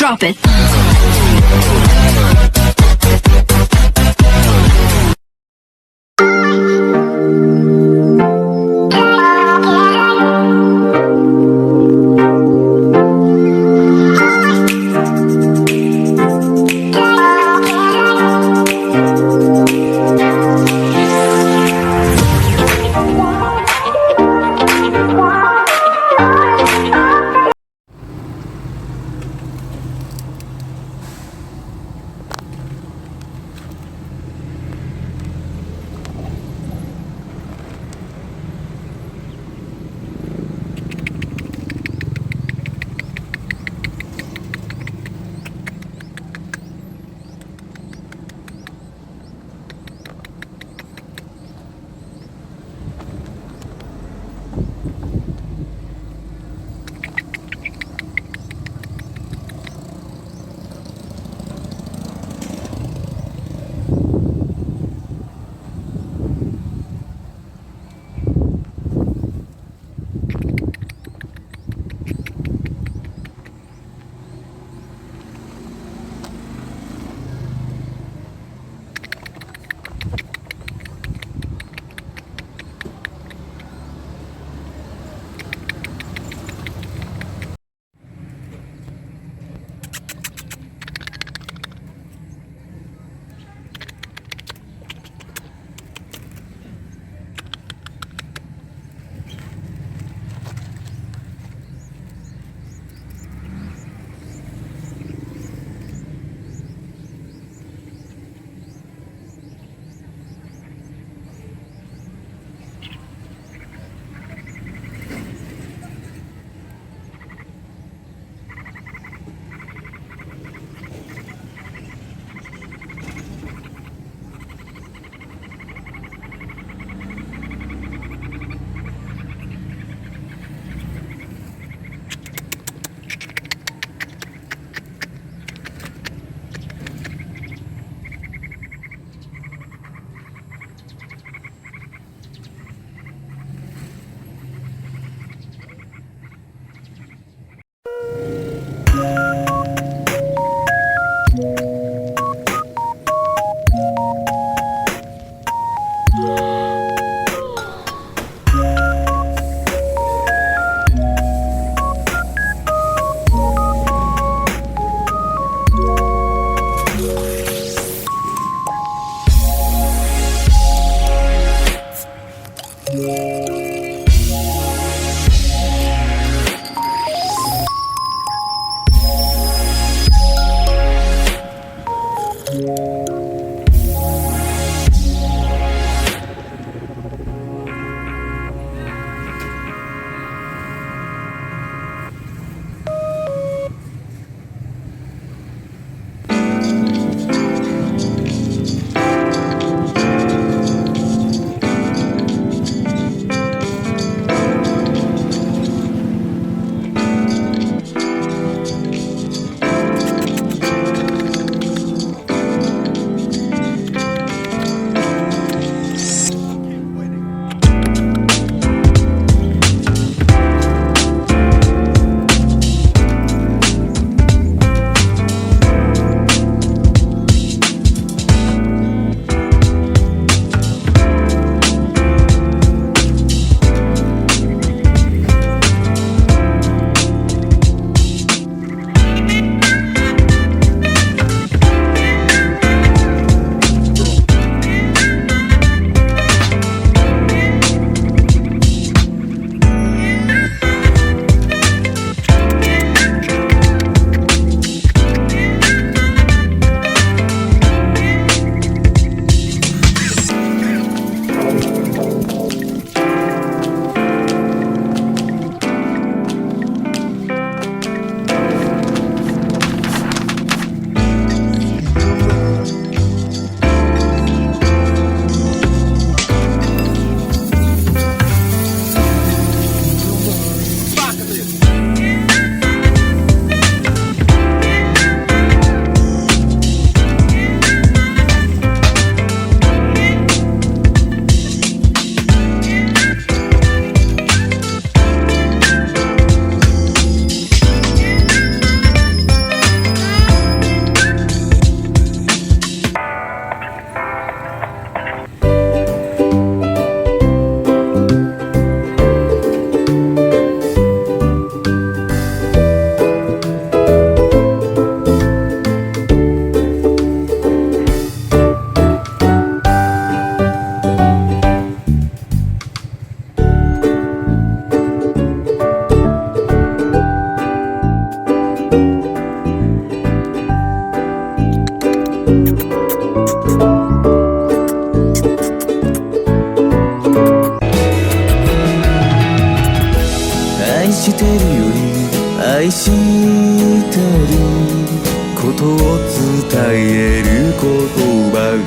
Drop it.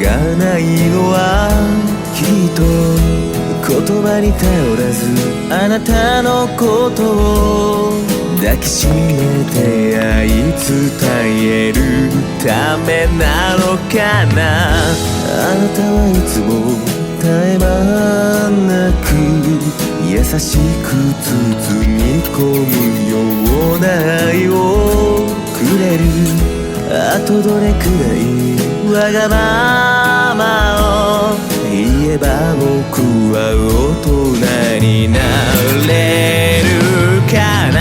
がないのはきっと言葉に頼らずあなたのことを抱きしめて愛伝えるためなのかな。あなたはいつも絶え間なく優しく包み込むような愛をくれる。あとどれくらいわがままを言えば僕は大人になれるかな。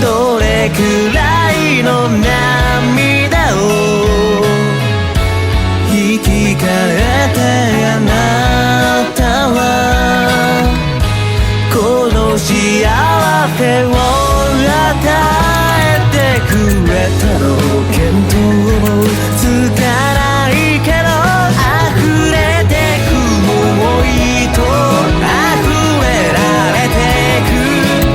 どれくらいの涙を生き返ってあなたはこの幸せを与えてくれたの。見当もつかないけど溢れてく想いと溢れられてく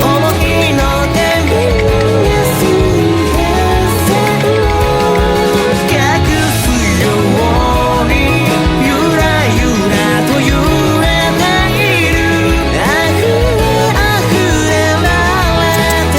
思いの天秤が水平線を隠すようにゆらゆらと揺れないる溢れられて。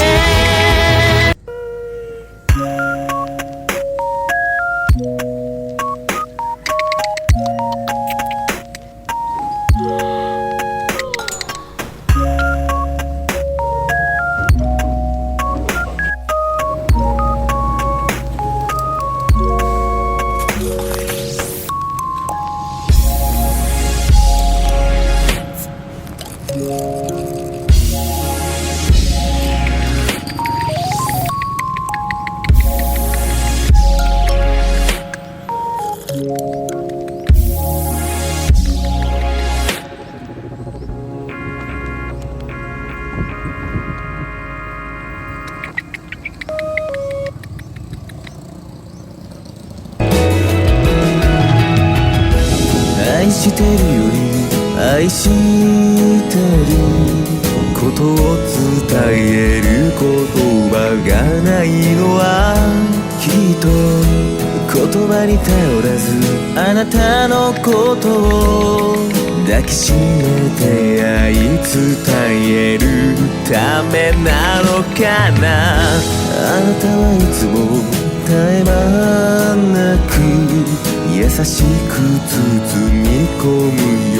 愛してるより愛してることを伝える言葉がないのはきっと言葉に頼らずあなたのことを抱きしめて愛伝えるためなのかな。あなたはいつも絶え間なく優しく包み込むよ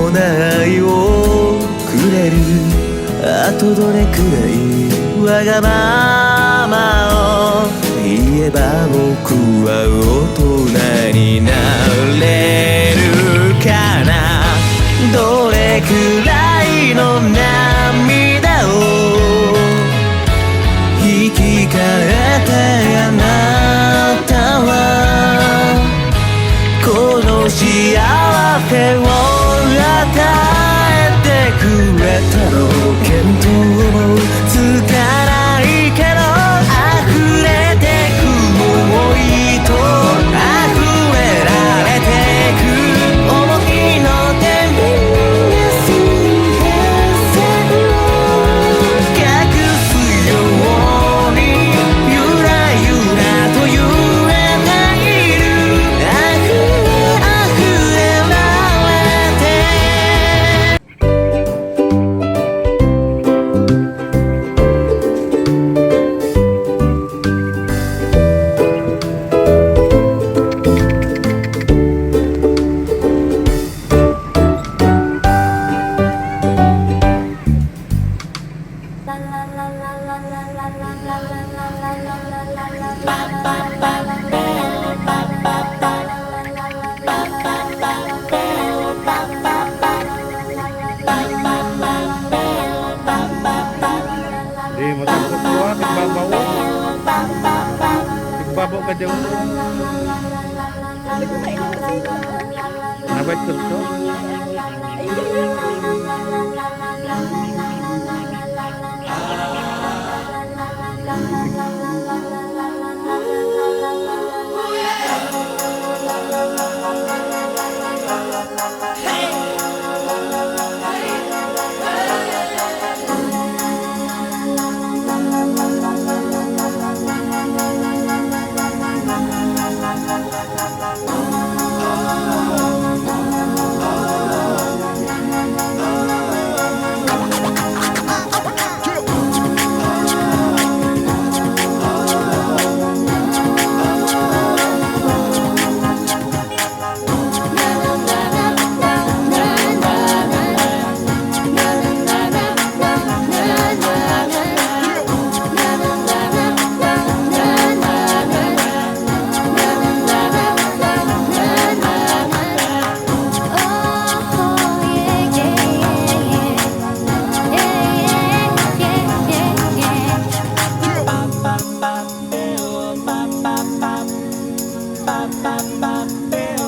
うな愛をくれる。あとどれくらいわがままを言えば僕は大人になれるかな。どれくらいの涙を生き返ってあなたはこの幸せを与えてくれたの。見当もつかないけど溢れてく想いと溢れられてく思いの天秤が水平線を隠すようにゆらゆらと揺れないるDi matapos ko, tigbabaw ka dyan. Nabait ko ito. ba ba ba ba ba ba ba